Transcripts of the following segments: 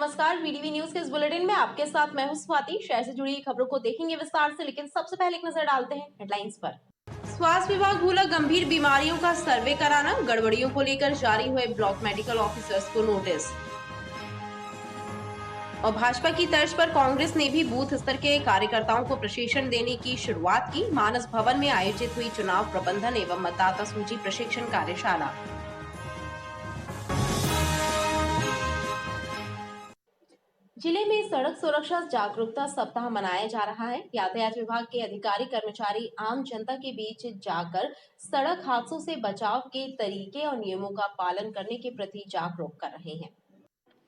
नमस्कार, वीडीवी न्यूज के इस बुलेटिन में आपके साथ मैं हूं स्वाति। शहर से जुड़ी खबरों को देखेंगे विस्तार से, लेकिन सबसे पहले एक नजर डालते हैं हेडलाइंस पर। स्वास्थ्य विभाग भूला गंभीर बीमारियों का सर्वे कराना, गड़बड़ियों को लेकर जारी हुए ब्लॉक मेडिकल ऑफिसर्स को नोटिस। और भाजपा की तर्ज पर कांग्रेस ने भी बूथ स्तर के कार्यकर्ताओं को प्रशिक्षण देने की शुरुआत की। मानस भवन में आयोजित हुई चुनाव प्रबंधन एवं मतदाता सूची प्रशिक्षण कार्यशाला। जिले में सड़क सुरक्षा जागरूकता सप्ताह मनाया जा रहा है। यातायात विभाग के अधिकारी कर्मचारी आम जनता के बीच जाकर सड़क हादसों से बचाव के तरीके और नियमों का पालन करने के प्रति जागरूक कर रहे हैं।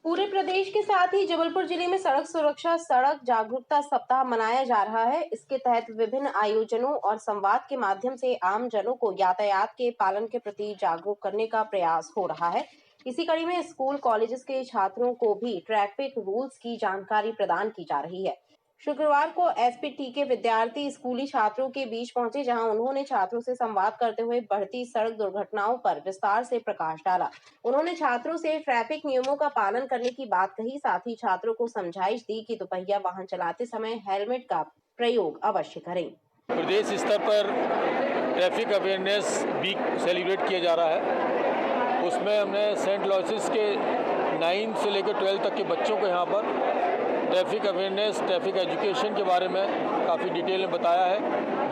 पूरे प्रदेश के साथ ही जबलपुर जिले में सड़क सुरक्षा सड़क जागरूकता सप्ताह मनाया जा रहा है। इसके तहत विभिन्न आयोजनों और संवाद के माध्यम से आम जनों को यातायात के पालन के प्रति जागरूक करने का प्रयास हो रहा है। इसी कड़ी में स्कूल कॉलेजेस के छात्रों को भी ट्रैफिक रूल्स की जानकारी प्रदान की जा रही है। शुक्रवार को एसपीटी के विद्यार्थी स्कूली छात्रों के बीच पहुंचे, जहां उन्होंने छात्रों से संवाद करते हुए बढ़ती सड़क दुर्घटनाओं पर विस्तार से प्रकाश डाला। उन्होंने छात्रों से ट्रैफिक नियमों का पालन करने की बात कही। साथ ही छात्रों को समझाइश दी कि दोपहिया वाहन चलाते समय हेलमेट का प्रयोग अवश्य करें। प्रदेश स्तर पर ट्रैफिक अवेयरनेस वीक सेलिब्रेट किया जा रहा है। उसमें हमने सेंट लॉइसिस के 9 से लेकर 12 तक के बच्चों को यहाँ पर ट्रैफिक अवेयरनेस, ट्रैफिक एजुकेशन के बारे में काफ़ी डिटेल में बताया है,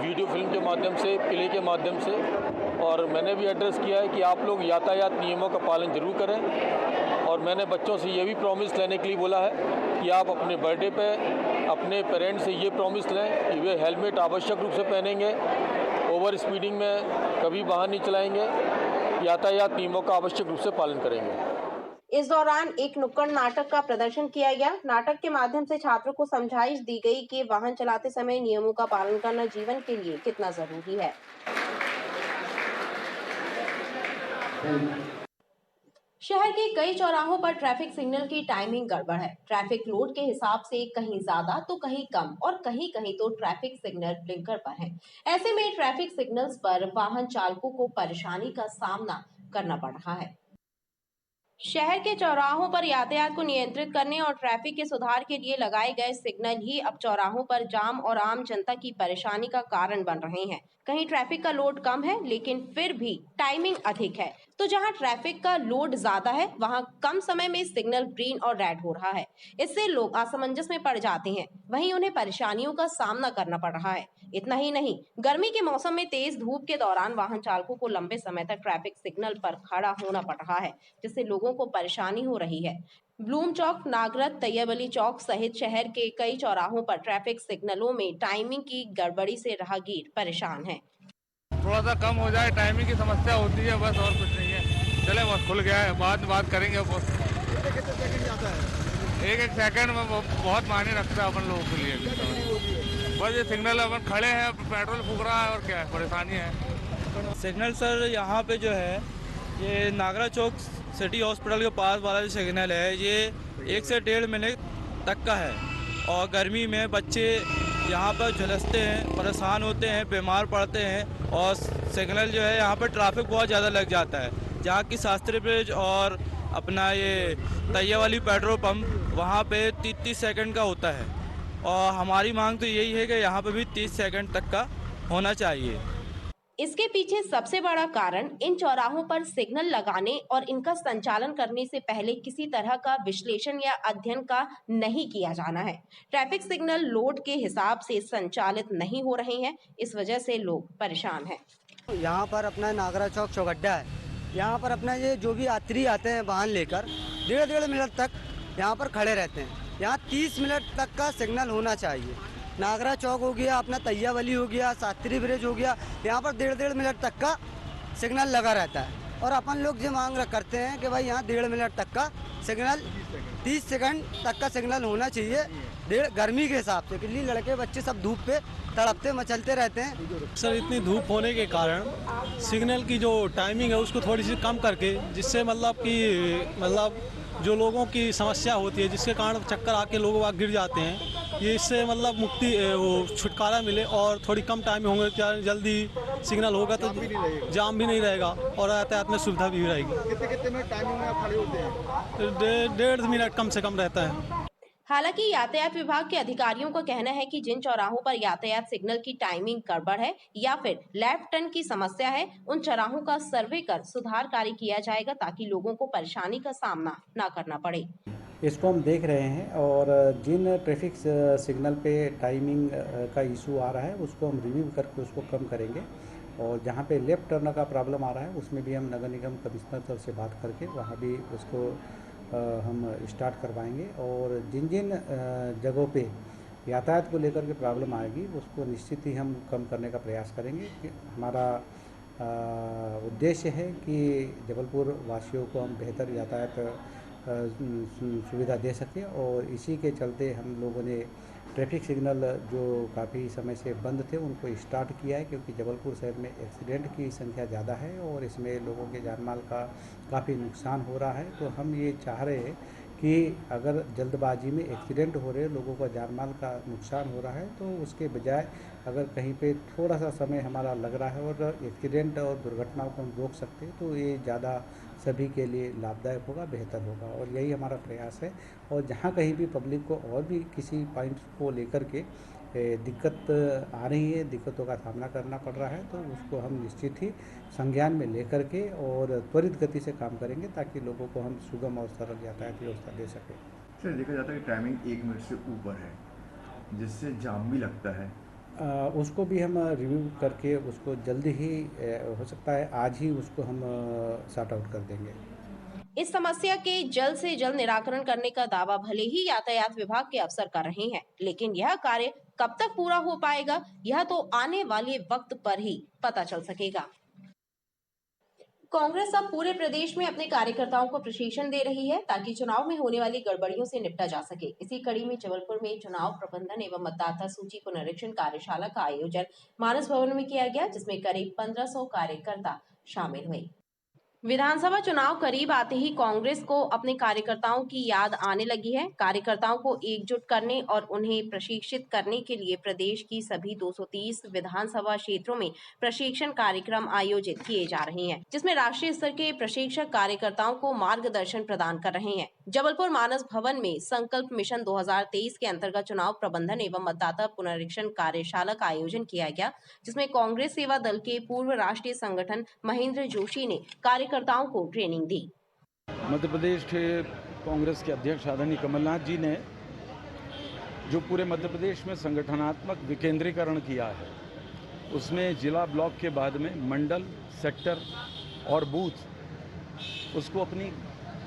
वीडियो फिल्म के माध्यम से, प्ले के माध्यम से। और मैंने भी एड्रेस किया है कि आप लोग यातायात नियमों का पालन जरूर करें। और मैंने बच्चों से ये भी प्रॉमिस लेने के लिए बोला है कि आप अपने बर्थडे पे अपने पेरेंट्स से ये प्रॉमिस लें कि वे हेलमेट आवश्यक रूप से पहनेंगे, ओवर स्पीडिंग में कभी वाहन नहीं चलाएंगे, यातायात नियमों का आवश्यक रूप से पालन करेंगे। इस दौरान एक नुक्कड़ नाटक का प्रदर्शन किया गया। नाटक के माध्यम से छात्रों को समझाइश दी गई कि वाहन चलाते समय नियमों का पालन करना जीवन के लिए कितना जरूरी है। शहर के कई चौराहों पर ट्रैफिक सिग्नल की टाइमिंग गड़बड़ है। ट्रैफिक लोड के हिसाब से कहीं ज्यादा तो कहीं कम और कहीं कहीं तो ट्रैफिक सिग्नल ब्लिंकर पर है। ऐसे में ट्रैफिक सिग्नल्स पर वाहन चालकों को परेशानी का सामना करना पड़ रहा है। शहर के चौराहों पर यातायात को नियंत्रित करने और ट्रैफिक के सुधार के लिए लगाए गए सिग्नल ही अब चौराहों पर जाम और आम जनता की परेशानी का कारण बन रहे हैं। कहीं ट्रैफिक का लोड कम है, लेकिन फिर भी टाइमिंग अधिक है, तो जहां ट्रैफिक का लोड ज्यादा है वहां कम समय में सिग्नल ग्रीन और रेड हो रहा है। इससे लोग असमंजस में पड़ जाते हैं, वहीं उन्हें परेशानियों का सामना करना पड़ रहा है। इतना ही नहीं, गर्मी के मौसम में तेज धूप के दौरान वाहन चालकों को लंबे समय तक ट्रैफिक सिग्नल पर खड़ा होना पड़ रहा है, जिससे लोगों को परेशानी हो रही है। ब्लूम चौक, नागरथ, तैयब अली चौक सहित शहर के कई चौराहों पर ट्रैफिक सिग्नलों में टाइमिंग की गड़बड़ी से राहगीर परेशान हैं। थोड़ा सा कम हो जाए, टाइमिंग की समस्या होती है, बस और कुछ नहीं है। चले बस खुल गया है, बाद में बात करेंगे। कितने सेकंड जाता है? एक सेकंड में बहुत मायने रखता है अपन लोगों के लिए। बस ये सिग्नल अपन खड़े हैं, पेट्रोल फूक रहा है और क्या है, परेशानी है। सिग्नल सर यहाँ पे जो है ये नागरा चौक सिटी हॉस्पिटल के पास वाला जो सिग्नल है ये 1 से 1.5 मिनट तक का है। और गर्मी में बच्चे यहाँ पर झुलसते हैं, परेशान होते हैं, बीमार पड़ते हैं। और सिग्नल जो है यहाँ पर ट्रैफिक बहुत ज़्यादा लग जाता है। जहाँ की शास्त्री ब्रिज और अपना ये तैयब वाली पेट्रोल पंप वहाँ पे 30 सेकंड का होता है। और हमारी मांग तो यही है कि यहाँ पे भी 30 सेकंड तक का होना चाहिए। इसके पीछे सबसे बड़ा कारण इन चौराहों पर सिग्नल लगाने और इनका संचालन करने से पहले किसी तरह का विश्लेषण या अध्ययन का नहीं किया जाना है। ट्रैफिक सिग्नल लोड के हिसाब से संचालित नहीं हो रहे हैं, इस वजह से लोग परेशान हैं। यहाँ पर अपना नागरा चौक चौगड्डा है। यहाँ पर अपना ये जो भी यात्री आते हैं वाहन लेकर 1.5 मिनट तक यहाँ पर खड़े रहते हैं। यहाँ 30 मिनट तक का सिग्नल होना चाहिए। नागरा चौक हो गया, अपना तैयब अली हो गया, शास्त्री ब्रिज हो गया, यहाँ पर 1.5 मिनट तक का सिग्नल लगा रहता है। और अपन लोग जो मांग करते हैं कि भाई यहाँ 1.5 मिनट तक का सिग्नल, 30 सेकंड तक का सिग्नल होना चाहिए गर्मी के हिसाब से, क्योंकि लड़के बच्चे सब धूप पे तड़पते मचलते रहते हैं। सर इतनी धूप होने के कारण सिग्नल की जो टाइमिंग है उसको थोड़ी सी कम करके, जिससे मतलब जो लोगों की समस्या होती है, जिसके कारण चक्कर आके लोग वहाँ गिर जाते हैं, ये इससे मतलब मुक्ति वो छुटकारा मिले और थोड़ी कम टाइम होंगे, जल्दी सिग्नल होगा तो जाम भी नहीं रहेगा और यातायात में सुविधा भी रहेगी। कितने कितने मिनट टाइमिंग में आप खड़े होते हैं? 1.5 मिनट कम से कम रहता है। हालांकि यातायात विभाग के अधिकारियों का कहना है कि जिन चौराहों पर यातायात सिग्नल की टाइमिंग गड़बड़ है या फिर लेफ्ट टर्न की समस्या है, उन चौराहों का सर्वे कर सुधार कार्य किया जाएगा ताकि लोगों को परेशानी का सामना न करना पड़े। इसको हम देख रहे हैं और जिन ट्रैफिक सिग्नल पे टाइमिंग का इशू आ रहा है उसको हम रिव्यू करके उसको कम करेंगे और जहाँ पे लेफ्ट टर्न का प्रॉब्लम आ रहा है उसमें भी हम नगर निगम कमिश्नर सर से बात करके वहाँ भी उसको हम स्टार्ट करवाएंगे और जिन जिन जगहों पे यातायात को लेकर के प्रॉब्लम आएगी उसको निश्चित ही हम कम करने का प्रयास करेंगे। हमारा उद्देश्य है कि जबलपुर वासियों को हम बेहतर यातायात सुविधा दे सकें और इसी के चलते हम लोगों ने ट्रैफिक सिग्नल जो काफ़ी समय से बंद थे उनको स्टार्ट किया है, क्योंकि जबलपुर शहर में एक्सीडेंट की संख्या ज़्यादा है और इसमें लोगों के जान माल का काफ़ी नुकसान हो रहा है। तो हम ये चाह रहे हैं कि अगर जल्दबाजी में एक्सीडेंट हो रहे, लोगों का जान माल का नुकसान हो रहा है, तो उसके बजाय अगर कहीं पे थोड़ा सा समय हमारा लग रहा है और एक्सीडेंट और दुर्घटनाओं को हम रोक सकते हैं तो ये ज़्यादा सभी के लिए लाभदायक होगा, बेहतर होगा और यही हमारा प्रयास है। और जहाँ कहीं भी पब्लिक को और भी किसी पॉइंट को लेकर के दिक्कत आ रही है, दिक्कतों का सामना करना पड़ रहा है, तो उसको हम निश्चित ही संज्ञान में लेकर के और त्वरित गति से काम करेंगे ताकि लोगों को हम सुगम और सरल यातायात व्यवस्था दे सकें। सर, देखा जाता है कि टाइमिंग 1 मिनट से ऊपर है जिससे जाम भी लगता है। उसको भी हम रिव्यू करके उसको जल्दी ही हो सकता है आज ही उसको हम सॉर्ट आउट कर देंगे। इस समस्या के जल्द से जल्द निराकरण करने का दावा भले ही यातायात विभाग के अफसर कर रहे हैं, लेकिन यह कार्य कब तक पूरा हो पाएगा यह तो आने वाले वक्त पर ही पता चल सकेगा। कांग्रेस अब पूरे प्रदेश में अपने कार्यकर्ताओं को प्रशिक्षण दे रही है ताकि चुनाव में होने वाली गड़बड़ियों से निपटा जा सके। इसी कड़ी में जबलपुर में चुनाव प्रबंधन एवं मतदाता सूची पुनरीक्षण कार्यशाला का आयोजन मानस भवन में किया गया, जिसमें करीब 1500 कार्यकर्ता शामिल हुए। विधानसभा चुनाव करीब आते ही कांग्रेस को अपने कार्यकर्ताओं की याद आने लगी है। कार्यकर्ताओं को एकजुट करने और उन्हें प्रशिक्षित करने के लिए प्रदेश की सभी 230 विधानसभा क्षेत्रों में प्रशिक्षण कार्यक्रम आयोजित किए जा रहे हैं, जिसमें राष्ट्रीय स्तर के प्रशिक्षक कार्यकर्ताओं को मार्गदर्शन प्रदान कर रहे हैं। जबलपुर मानस भवन में संकल्प मिशन 2023 के अंतर्गत चुनाव प्रबंधन एवं मतदाता पुनरीक्षण कार्यशाला का आयोजन किया गया, जिसमें कांग्रेस सेवा दल के पूर्व राष्ट्रीय संगठन महेंद्र जोशी ने कार्यकर्ताओं को ट्रेनिंग दी। मध्य प्रदेश के कांग्रेस के अध्यक्ष आदरणीय कमलनाथ जी ने जो पूरे मध्य प्रदेश में संगठनात्मक विकेंद्रीकरण किया है, उसमें जिला ब्लॉक के बाद में मंडल, सेक्टर और बूथ उसको अपनी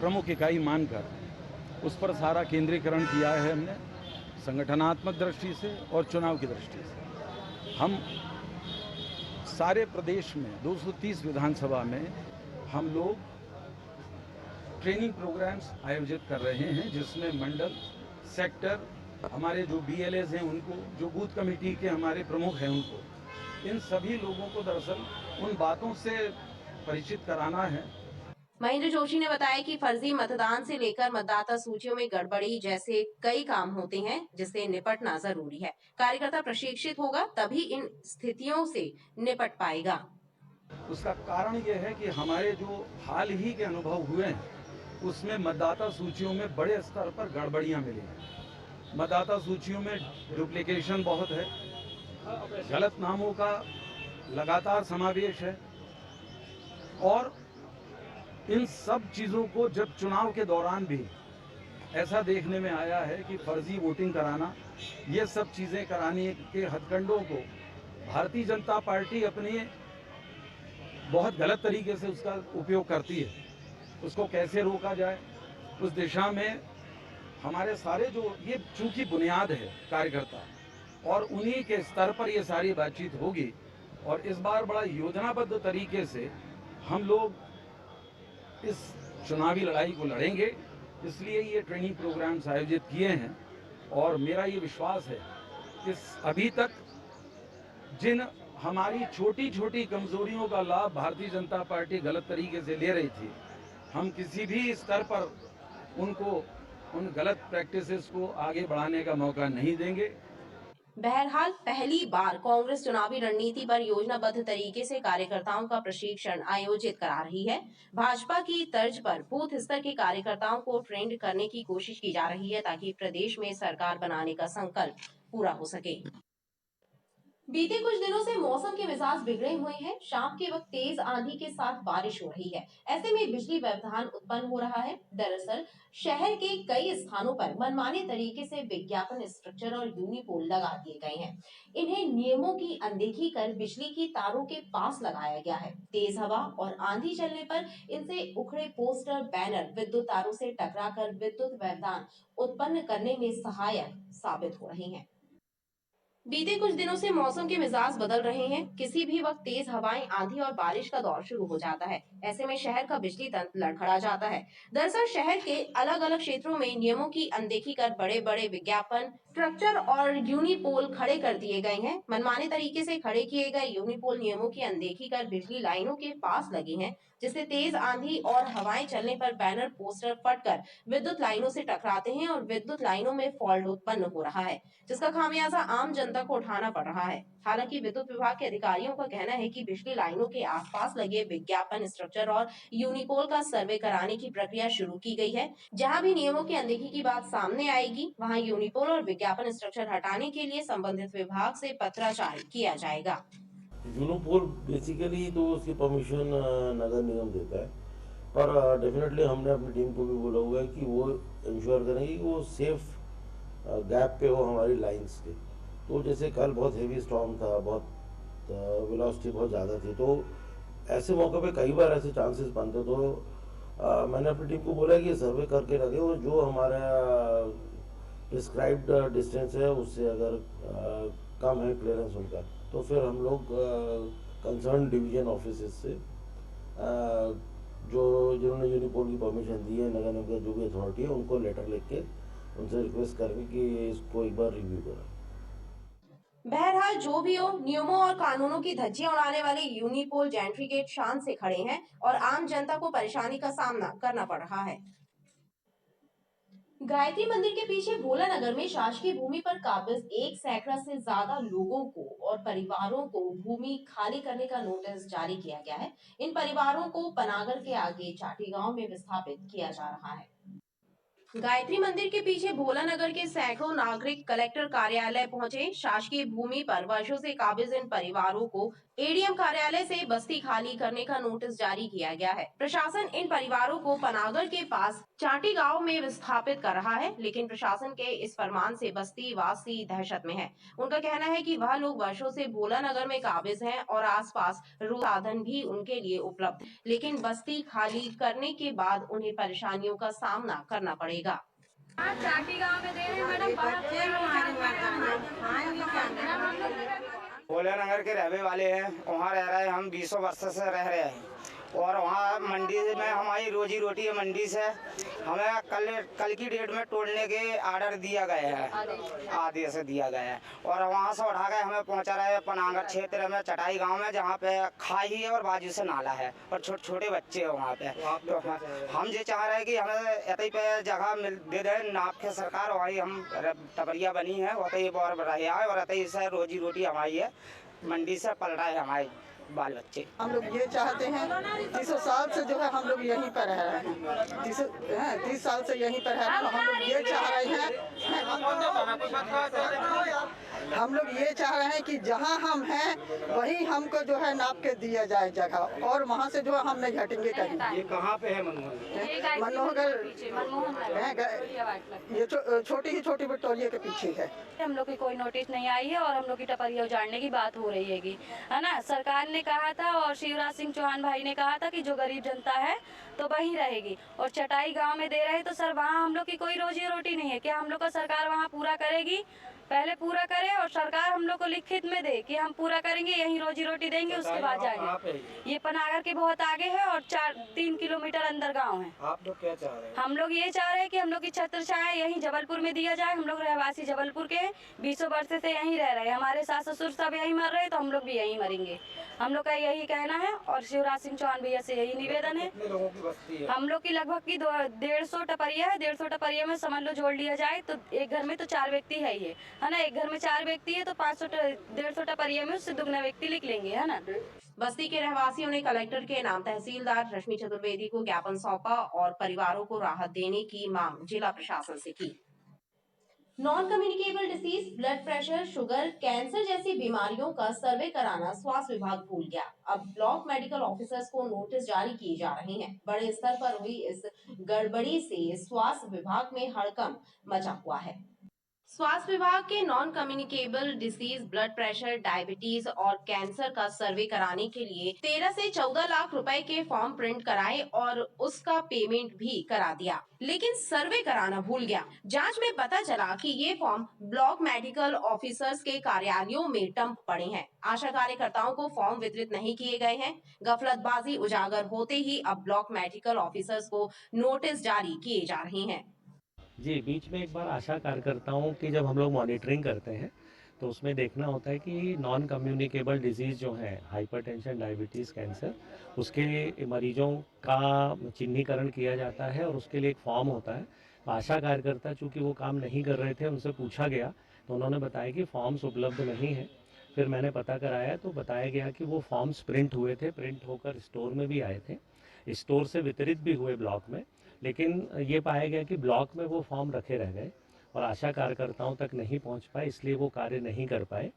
प्रमुख इकाई मानकर उस पर सारा केंद्रीकरण किया है हमने, संगठनात्मक दृष्टि से और चुनाव की दृष्टि से। हम सारे प्रदेश में 230 विधानसभा में हम लोग ट्रेनिंग प्रोग्राम्स आयोजित कर रहे हैं, जिसमें मंडल, सेक्टर, हमारे जो BLAs हैं उनको, जो बूथ कमेटी के हमारे प्रमुख हैं उनको, इन सभी लोगों को दरअसल उन बातों से परिचित कराना है। महेंद्र जोशी ने बताया कि फर्जी मतदान से लेकर मतदाता सूचियों में गड़बड़ी जैसे कई काम होते हैं जिससे निपटना जरूरी है। कार्यकर्ता प्रशिक्षित होगा तभी इन स्थितियों से निपट पाएगा। उसका कारण यह है कि हमारे जो हाल ही के अनुभव हुए हैं उसमें मतदाता सूचियों में बड़े स्तर पर गड़बड़ियां मिली हैं। मतदाता सूचियों में डुप्लीकेशन बहुत है, गलत नामों का लगातार समावेश है और इन सब चीज़ों को जब चुनाव के दौरान भी ऐसा देखने में आया है कि फर्जी वोटिंग कराना, ये सब चीज़ें कराने के हथकंडों को भारतीय जनता पार्टी अपने बहुत गलत तरीके से उसका उपयोग करती है। उसको कैसे रोका जाए, उस दिशा में हमारे सारे जो ये चूंकि बुनियाद है कार्यकर्ता, और उन्हीं के स्तर पर ये सारी बातचीत होगी और इस बार बड़ा योजनाबद्ध तरीके से हम लोग इस चुनावी लड़ाई को लड़ेंगे। इसलिए ये ट्रेनिंग प्रोग्राम्स आयोजित किए हैं और मेरा ये विश्वास है कि अभी तक जिन हमारी छोटी छोटी कमजोरियों का लाभ भारतीय जनता पार्टी गलत तरीके से ले रही थी, हम किसी भी स्तर पर उनको उन गलत प्रैक्टिसेस को आगे बढ़ाने का मौका नहीं देंगे। बहरहाल पहली बार कांग्रेस चुनावी रणनीति पर योजनाबद्ध तरीके से कार्यकर्ताओं का प्रशिक्षण आयोजित करा रही है। भाजपा की तर्ज पर बूथ स्तर के कार्यकर्ताओं को ट्रेंड करने की कोशिश की जा रही है ताकि प्रदेश में सरकार बनाने का संकल्प पूरा हो सके। बीते कुछ दिनों से मौसम के मिजाज बिगड़े हुए हैं। शाम के वक्त तेज आंधी के साथ बारिश हो रही है। ऐसे में बिजली व्यवधान उत्पन्न हो रहा है। दरअसल शहर के कई स्थानों पर मनमाने तरीके से विज्ञापन स्ट्रक्चर और यूनिपोल लगा दिए गए हैं। इन्हें नियमों की अनदेखी कर बिजली की तारों के पास लगाया गया है। तेज हवा और आंधी चलने पर इनसे उखड़े पोस्टर, बैनर विद्युत तारों से टकराकर विद्युत व्यवधान उत्पन्न करने में सहायक साबित हो रहे हैं। बीते कुछ दिनों से मौसम के मिजाज बदल रहे हैं। किसी भी वक्त तेज हवाएं, आंधी और बारिश का दौर शुरू हो जाता है। ऐसे में शहर का बिजली तंत्र लड़खड़ा जाता है। दरअसल शहर के अलग अलग क्षेत्रों में नियमों की अनदेखी कर बड़े बड़े विज्ञापन स्ट्रक्चर और यूनिपोल खड़े कर दिए गए हैं। मनमाने तरीके से खड़े किए गए यूनिपोल नियमों की अनदेखी कर बिजली लाइनों के पास लगे हैं, जिससे तेज आंधी और हवाएं चलने पर बैनर, पोस्टर फटकर विद्युत लाइनों से टकराते हैं और विद्युत लाइनों में फॉल्ट उत्पन्न हो रहा है, जिसका खामियाजा आम जनता को उठाना पड़ रहा है। हालांकि विद्युत विभाग के अधिकारियों का कहना है कि बिजली लाइनों के आसपास लगे विज्ञापन स्ट्रक्चर और यूनिपोल का सर्वे कराने की प्रक्रिया शुरू की गई है। जहां भी नियमों की अनदेखी की बात सामने आएगी, वहां यूनिपोल और विज्ञापन स्ट्रक्चर हटाने के लिए संबंधित विभाग से पत्राचार किया जाएगा। यूनिपोल बेसिकली तो उसकी परमिशन नगर निगम देता है, पर डेफिनेटली हमने अपनी टीम को भी बोला हुआ है कि वो इंश्योर करेंगे कि वो सेफ गैप पे हो हमारी लाइंस के। तो जैसे कल बहुत हेवी स्टॉर्म था, बहुत वेलोसिटी बहुत ज़्यादा थी, तो ऐसे मौके पे कई बार ऐसे चांसेस बनते, तो मैंने अपनी टीम को बोला कि सर्वे करके रखे और जो हमारा प्रिस्क्राइब्ड डिस्टेंस है उससे अगर कम है क्लियरेंस उनका, तो फिर हम लोग कंसर्न डिवीजन ऑफिसेस से जो जिन्होंने यूनिपोल की परमिशन दी है, नगर निगम का जो भी अथॉरिटी है, उनको लेटर लिख के उनसे रिक्वेस्ट करेंगे कि इसको एक बार रिव्यू करें। बहरहाल जो भी हो, नियमों और कानूनों की धज्जियां उड़ाने वाले यूनिपोल जेंट्री गेट शान से खड़े हैं और आम जनता को परेशानी का सामना करना पड़ रहा है। गायत्री मंदिर के पीछे भोला नगर में शासकीय भूमि पर काबिज 1 सैकड़ा से ज्यादा लोगों को और परिवारों को भूमि खाली करने का नोटिस जारी किया गया है। इन परिवारों को पनागर के आगे चाटी गांव में विस्थापित किया जा रहा है। गायत्री मंदिर के पीछे भोला नगर के सैकड़ों नागरिक कलेक्टर कार्यालय पहुंचे। शासकीय भूमि पर वर्षों से काबिज इन परिवारों को एडीएम कार्यालय से बस्ती खाली करने का नोटिस जारी किया गया है। प्रशासन इन परिवारों को पनागर के पास चाटी गांव में विस्थापित कर रहा है, लेकिन प्रशासन के इस फरमान से बस्ती वासी दहशत में है। उनका कहना है कि वह लोग वर्षों से भोला नगर में काबिज हैं और आसपास साधन भी उनके लिए उपलब्ध, लेकिन बस्ती खाली करने के बाद उन्हें परेशानियों का सामना करना पड़ेगा। चाटी गांव में दे रहे हैं मैडम, भोला नगर के रहने वाले हैं, वहाँ रह रहे हैं हम 20 वर्ष से रह रहे हैं और वहाँ मंडी में हमारी रोजी रोटी है मंडी से। हमें कल की डेट में तोड़ने के आर्डर दिया गया है, आदेश दिया गया है और वहाँ से उठा के हमें पहुँचा रहे हैं पनागर क्षेत्र में चटाई गांव में, जहाँ पे खाई है और बाजू से नाला है और छोटे छोटे बच्चे हैं वहाँ पे। तो हम ये चाह रहे हैं कि हमें इतनी पे जगह दे दें नाप के सरकार, वही हम टपरिया बनी है वही और रहे है और इतनी से रोजी रोटी हमारी है, मंडी से पल रहा है हमारे बाल बच्चे। हम लोग ये चाहते हैं, 30 साल से जो है हम लोग यहीं पर रह रहे हैं, 30 साल से यहीं पर है। हम लोग ये चाह रहे हैं, हम लोग ये चाह रहे हैं कि जहां हम हैं वहीं हमको जो है नाप के दिया जाए जगह, और वहां से जो है हम नहीं हटेंगे कहीं। ये कहाँ पे है मनोहर? ये छोटी ही छोटी विक्टोरिया के पीछे है। हम लोग की कोई नोटिस नहीं आई है और हम लोग की टपरिया उजाड़ने की बात हो रही है ना। सरकार ने कहा था और शिवराज सिंह चौहान भाई ने कहा था कि जो गरीब जनता है तो वहीं रहेगी, और चटाई गांव में दे रहे तो सर वहाँ हम लोग की कोई रोजी रोटी नहीं है। क्या हम लोग का सरकार वहाँ पूरा करेगी? पहले पूरा करे और सरकार हम लोग को लिखित में दे कि हम पूरा करेंगे, यहीं रोजी रोटी देंगे, उसके बाद जाएंगे। ये पनागर के बहुत आगे है और 3 किलोमीटर अंदर गांव है। आप लोग क्या चाह रहे हैं? हम लोग ये चाह रहे हैं कि हम लोग की छत्र छाया यहीं जबलपुर में दिया जाए। हम लोग रहवासी जबलपुर के 20 वर्ष से यहीं रह रहे हैं, हमारे सास ससुर सब यहीं मर रहे, तो हम लोग भी यहीं मरेंगे। हम लोग का यही कहना है और शिवराज सिंह चौहान भैया से यही निवेदन है। हम लोग की लगभग की 150 टपरिया है, 150 टपरिया में समझ लो जोड़ लिया जाए तो एक घर में तो 4 व्यक्ति है। ये है ना। एक घर में 4 व्यक्ति है तो 500-150 टपरिया में उससे दुगना व्यक्ति लिख लेंगे, है ना। बस्ती के रहवासियों ने कलेक्टर के नाम तहसीलदार रश्मि चतुर्वेदी को ज्ञापन सौंपा और परिवारों को राहत देने की मांग जिला प्रशासन से की। Non communicable disease, blood pressure, sugar, cancer जैसी बीमारियों का सर्वे कराना स्वास्थ्य विभाग भूल गया। अब ब्लॉक मेडिकल ऑफिसर्स को नोटिस जारी किए जा रहे हैं। बड़े स्तर पर हुई इस गड़बड़ी से स्वास्थ्य विभाग में हड़कंप मचा हुआ है। स्वास्थ्य विभाग के non communicable disease, blood pressure, diabetes और कैंसर का सर्वे कराने के लिए 13 से 14 लाख रुपए के फॉर्म प्रिंट कराए और उसका पेमेंट भी करा दिया, लेकिन सर्वे कराना भूल गया। जांच में पता चला कि ये फॉर्म ब्लॉक मेडिकल ऑफिसर्स के कार्यालयों में डंप पड़े हैं। आशा कार्यकर्ताओं को फॉर्म वितरित नहीं किए गए हैं। गफलतबाजी उजागर होते ही अब ब्लॉक मेडिकल ऑफिसर्स को नोटिस जारी किए जा रहे हैं। जी, बीच में एक बार आशा कार्यकर्ताओं की जब हम लोग मॉनिटरिंग करते हैं तो उसमें देखना होता है कि नॉन कम्युनिकेबल डिजीज़ जो है, हाइपरटेंशन, डायबिटीज़, कैंसर, उसके मरीजों का चिन्हीकरण किया जाता है और उसके लिए एक फॉर्म होता है। आशा कार्यकर्ता चूँकि वो काम नहीं कर रहे थे, उनसे पूछा गया तो उन्होंने बताया कि फॉर्म्स उपलब्ध नहीं है। फिर मैंने पता कराया तो बताया गया कि वो फॉर्म्स प्रिंट हुए थे, प्रिंट होकर स्टोर में भी आए थे, स्टोर से वितरित भी हुए ब्लॉक में, लेकिन ये पाया गया कि ब्लॉक में वो फॉर्म रखे रह गए और आशा कार्यकर्ताओं तक नहीं पहुंच पाए, इसलिए वो कार्य नहीं कर पाए।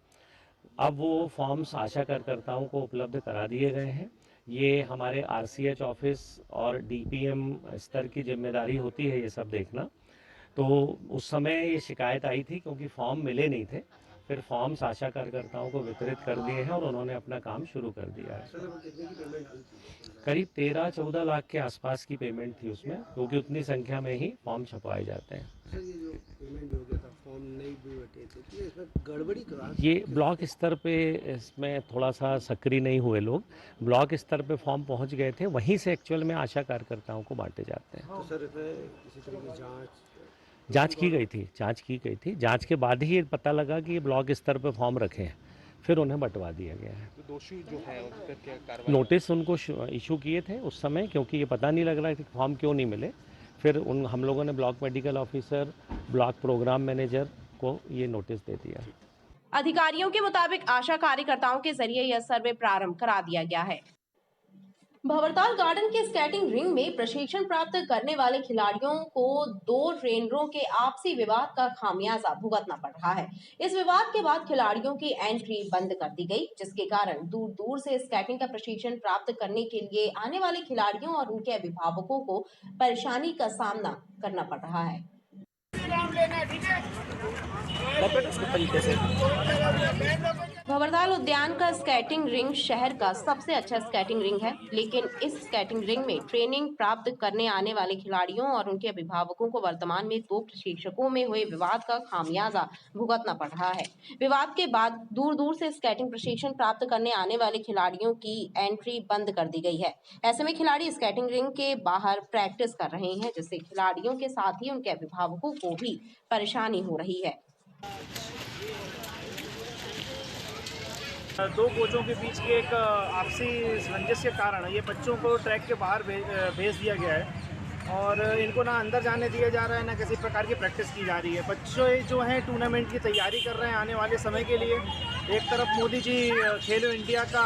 अब वो फॉर्म्स आशा कार्यकर्ताओं को उपलब्ध करा दिए गए हैं। ये हमारे RCH ऑफिस और DPM स्तर की जिम्मेदारी होती है ये सब देखना। तो उस समय ये शिकायत आई थी क्योंकि फॉर्म मिले नहीं थे, फिर फॉर्म्स आशा कार्यकर्ताओं को वितरित कर दिए हैं और उन्होंने अपना काम शुरू कर दिया है। करीब 13-14 लाख के आसपास की पेमेंट थी उसमें, क्योंकि उतनी संख्या में ही फॉर्म छपवाए जाते हैं। सर, ये जो पेमेंट हो गया था, फॉर्म नहीं भी बटे थे, तो इसमें गड़बड़ी करा, ये ब्लॉक स्तर पे इसमें थोड़ा सा सक्रिय नहीं हुए लोग। ब्लॉक स्तर पे फॉर्म पहुंच गए थे, वहीं से एक्चुअल में आशा कार्यकर्ताओं को बांटे जाते हैं। तो सर इसमें किसी तरह की जांच की गई थी। जांच के बाद ही पता लगा कि ये ब्लॉक स्तर पे फॉर्म रखे हैं, फिर उन्हें बंटवा दिया गया है। तो दोषी जो है उन पर क्या कार्रवाई? नोटिस उनको इशू किए थे उस समय, क्योंकि ये पता नहीं लग रहा कि फॉर्म क्यों नहीं मिले। फिर हम लोगों ने block medical officer, block program manager को ये नोटिस दे दिया। अधिकारियों के मुताबिक आशा कार्यकर्ताओं के जरिए यह सर्वे प्रारंभ करा दिया गया है। भंवरताल गार्डन के स्केटिंग रिंग में प्रशिक्षण प्राप्त करने वाले खिलाड़ियों को 2 ट्रेनरों के आपसी विवाद का खामियाजा भुगतना पड़ रहा है। इस विवाद के बाद खिलाड़ियों की एंट्री बंद कर दी गई, जिसके कारण दूर दूर से स्केटिंग का प्रशिक्षण प्राप्त करने के लिए आने वाले खिलाड़ियों और उनके अभिभावकों को परेशानी का सामना करना पड़ रहा है। भंवरताल उद्यान का स्केटिंग रिंग शहर का सबसे अच्छा स्केटिंग रिंग है, लेकिन इस स्केटिंग रिंग में ट्रेनिंग प्राप्त करने आने वाले खिलाड़ियों और उनके अभिभावकों को वर्तमान में 2 प्रशिक्षकों में हुए विवाद का खामियाजा भुगतना पड़ रहा है। विवाद के बाद दूर दूर से स्केटिंग प्रशिक्षण प्राप्त करने आने वाले खिलाड़ियों की एंट्री बंद कर दी गई है। ऐसे में खिलाड़ी स्केटिंग रिंग के बाहर प्रैक्टिस कर रहे हैं, जिससे खिलाड़ियों के साथ ही उनके अभिभावकों को भी परेशानी हो रही है। 2 कोचों के बीच की एक आपसी रंजिश के कारण ये बच्चों को ट्रैक के बाहर भेज दिया गया है और इनको ना अंदर जाने दिया जा रहा है, ना किसी प्रकार की प्रैक्टिस की जा रही है। बच्चे जो हैं टूर्नामेंट की तैयारी कर रहे हैं आने वाले समय के लिए। एक तरफ मोदी जी खेलो इंडिया का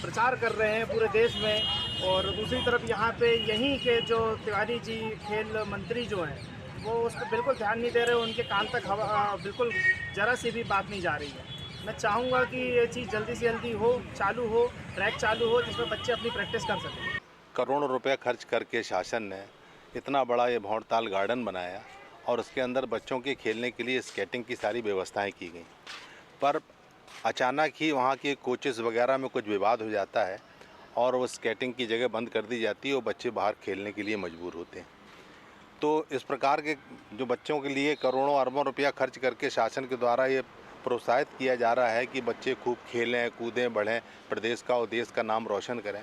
प्रचार कर रहे हैं पूरे देश में, और दूसरी तरफ यहाँ पे यहीं के जो तिवारी जी खेल मंत्री जो हैं वो उस पर बिल्कुल ध्यान नहीं दे रहे। उनके कान तक बिल्कुल ज़रा सी भी बात नहीं जा रही है। मैं चाहूँगा कि ये चीज़ जल्दी से जल्दी चालू हो, ट्रैक चालू हो, जिसमें बच्चे अपनी प्रैक्टिस कर सकें। करोड़ों रुपए खर्च करके शासन ने इतना बड़ा ये भंवरताल गार्डन बनाया और उसके अंदर बच्चों के खेलने के लिए स्केटिंग की सारी व्यवस्थाएं की गई, पर अचानक ही वहाँ के कोचेस वगैरह में कुछ विवाद हो जाता है और वो स्केटिंग की जगह बंद कर दी जाती है और बच्चे बाहर खेलने के लिए मजबूर होते हैं। तो इस प्रकार के जो बच्चों के लिए करोड़ों अरबों रुपया खर्च करके शासन के द्वारा ये प्रोत्साहित किया जा रहा है कि बच्चे खूब खेलें, कूदें, बढ़ें, प्रदेश का और देश का नाम रोशन करें।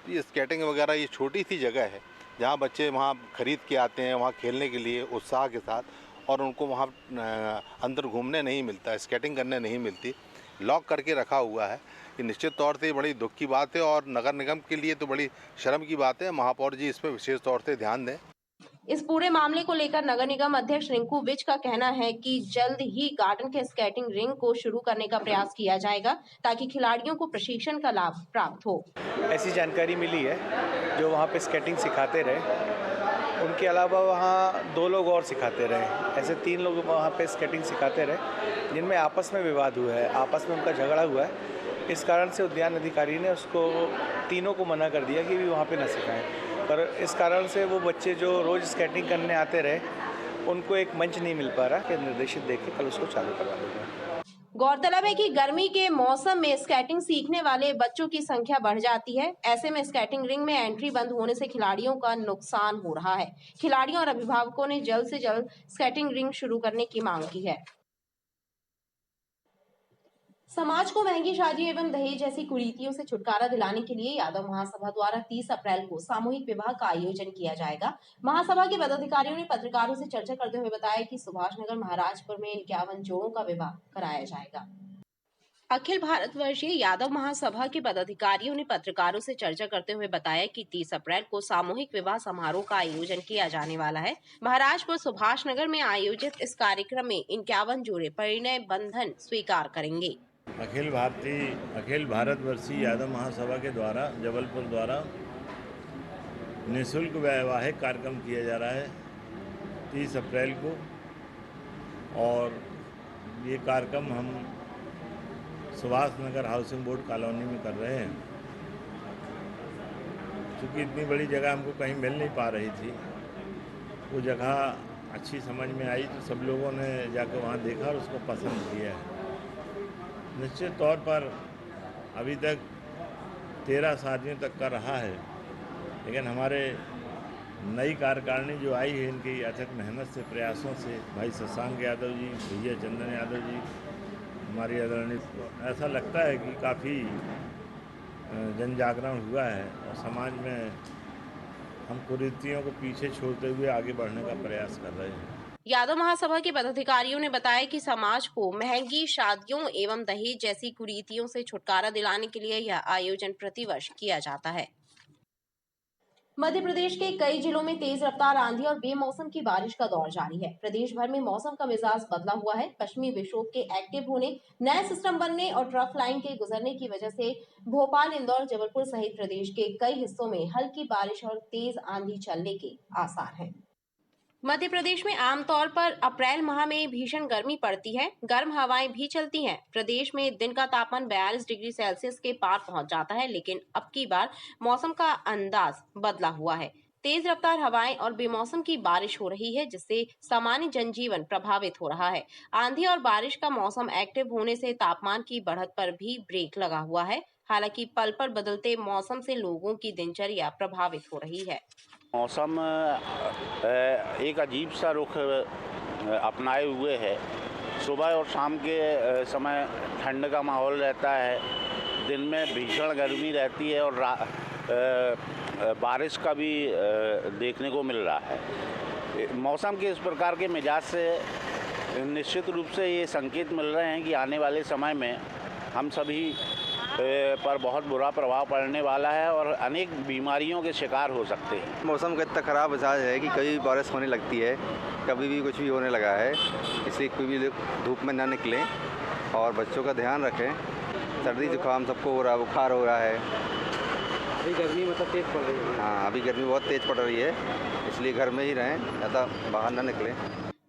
ये स्केटिंग वगैरह ये छोटी सी जगह है जहाँ बच्चे वहाँ खरीद के आते हैं वहाँ खेलने के लिए उत्साह के साथ, और उनको वहाँ अंदर घूमने नहीं मिलता, स्केटिंग करने नहीं मिलती, लॉक करके रखा हुआ है। ये निश्चित तौर से बड़ी दुख की बात है और नगर निगम के लिए तो बड़ी शर्म की बात है। महापौर जी इस पर विशेष तौर से ध्यान दें। इस पूरे मामले को लेकर नगर निगम अध्यक्ष रिंकू विज का कहना है कि जल्द ही गार्डन के स्केटिंग रिंग को शुरू करने का प्रयास किया जाएगा ताकि खिलाड़ियों को प्रशिक्षण का लाभ प्राप्त हो। ऐसी जानकारी मिली है जो वहाँ पे स्केटिंग सिखाते रहे, उनके अलावा वहाँ 2 लोग और सिखाते रहे, ऐसे 3 लोग वहाँ पे स्केटिंग सिखाते रहे जिनमें आपस में विवाद हुआ है, आपस में उनका झगड़ा हुआ है। इस कारण से उद्यान अधिकारी ने उसको तीनों को मना कर दिया कि भी वहाँ पे न सिखाएं। पर इस कारण से वो बच्चे जो रोज़ स्केटिंग करने आते रहे उनको एक मंच नहीं मिल पा रहा कि निर्देशित देके कल उसको चालू करवा देंगे। गौरतलब है कि गर्मी के मौसम में स्केटिंग सीखने वाले बच्चों की संख्या बढ़ जाती है। ऐसे में स्केटिंग रिंग में एंट्री बंद होने से खिलाड़ियों का नुकसान हो रहा है। खिलाड़ियों और अभिभावकों ने जल्द से जल्द स्केटिंग रिंग शुरू करने की मांग की है। समाज को महंगी शादी एवं दहेज जैसी कुरीतियों से छुटकारा दिलाने के लिए यादव महासभा द्वारा 30 अप्रैल को सामूहिक विवाह का आयोजन किया जाएगा। महासभा के पदाधिकारियों ने पत्रकारों से चर्चा करते हुए बताया कि सुभाषनगर महाराजपुर में 51 जोड़ों का विवाह कराया जाएगा। अखिल भारतवर्षीय यादव महासभा के पदाधिकारियों ने पत्रकारों से चर्चा करते हुए बताया कि 30 अप्रैल को सामूहिक विवाह समारोह का आयोजन किया जाने वाला है। महाराजपुर सुभाषनगर में आयोजित इस कार्यक्रम में 51 जोड़े परिणय बंधन स्वीकार करेंगे। अखिल भारतवर्षीय यादव महासभा के द्वारा जबलपुर द्वारा निःशुल्क वैवाहिक कार्यक्रम किया जा रहा है 30 अप्रैल को, और ये कार्यक्रम हम सुभाषनगर हाउसिंग बोर्ड कॉलोनी में कर रहे हैं। चूँकि इतनी बड़ी जगह हमको कहीं मिल नहीं पा रही थी, वो जगह अच्छी समझ में आई तो सब लोगों ने जाकर वहाँ देखा और उसको पसंद किया है। निश्चित तौर पर अभी तक 13 शादियों तक का रहा है, लेकिन हमारे नई कार्यकारिणी जो आई है इनकी अथक मेहनत से, प्रयासों से, भाई शशांक यादव जी, भैया चंदन यादव जी, हमारी आदरणीय, ऐसा लगता है कि काफ़ी जन जागरण हुआ है और समाज में हम कुरीतियों को पीछे छोड़ते हुए आगे बढ़ने का प्रयास कर रहे हैं। यादव महासभा के पदाधिकारियों ने बताया कि समाज को महंगी शादियों एवं दहेज जैसी कुरीतियों से छुटकारा दिलाने के लिए यह आयोजन प्रतिवर्ष किया जाता है। मध्य प्रदेश के कई जिलों में तेज रफ्तार आंधी और बेमौसम की बारिश का दौर जारी है। प्रदेश भर में मौसम का मिजाज बदला हुआ है। पश्चिमी विक्षोभ के एक्टिव होने, नए सिस्टम बनने और ट्रफ लाइन के गुजरने की वजह से भोपाल, इंदौर, जबलपुर सहित प्रदेश के कई हिस्सों में हल्की बारिश और तेज आंधी चलने के आसार हैं। मध्य प्रदेश में आमतौर पर अप्रैल माह में भीषण गर्मी पड़ती है, गर्म हवाएं भी चलती हैं। प्रदेश में दिन का तापमान 42 डिग्री सेल्सियस के पार पहुंच जाता है, लेकिन अब की बार मौसम का अंदाज बदला हुआ है। तेज रफ्तार हवाएं और बेमौसम की बारिश हो रही है, जिससे सामान्य जनजीवन प्रभावित हो रहा है। आंधी और बारिश का मौसम एक्टिव होने से तापमान की बढ़त पर भी ब्रेक लगा हुआ है। हालांकि पल पल बदलते मौसम से लोगों की दिनचर्या प्रभावित हो रही है। मौसम एक अजीब सा रुख अपनाए हुए है। सुबह और शाम के समय ठंड का माहौल रहता है, दिन में भीषण गर्मी रहती है और बारिश का भी देखने को मिल रहा है। मौसम के इस प्रकार के मिजाज से निश्चित रूप से ये संकेत मिल रहे हैं कि आने वाले समय में हम सभी पर बहुत बुरा प्रभाव पड़ने वाला है और अनेक बीमारियों के शिकार हो सकते हैं। मौसम का इतना ख़राब मिजाज है कि कभी बारिश होने लगती है, कभी भी कुछ भी होने लगा है, इसलिए कोई भी धूप में ना निकलें और बच्चों का ध्यान रखें। सर्दी जुकाम सबको हो रहा है, बुखार हो रहा है। अभी गर्मी मतलब तेज़ पड़ रही है। हाँ, अभी गर्मी बहुत तेज़ पड़ रही है, इसलिए घर में ही रहें, ज़्यादा बाहर ना निकलें।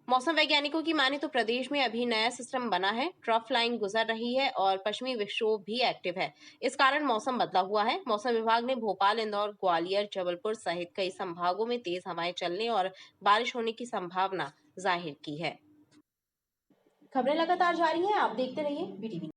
मौसम वैज्ञानिकों की माने तो प्रदेश में अभी नया सिस्टम बना है, ट्रफ लाइन गुजर रही है और पश्चिमी विक्षोभ भी एक्टिव है। इस कारण मौसम बदला हुआ है। मौसम विभाग ने भोपाल, इंदौर, ग्वालियर, जबलपुर सहित कई संभागों में तेज हवाएं चलने और बारिश होने की संभावना जाहिर की है। खबरें लगातार जारी हैं, आप देखते रहिए BTV।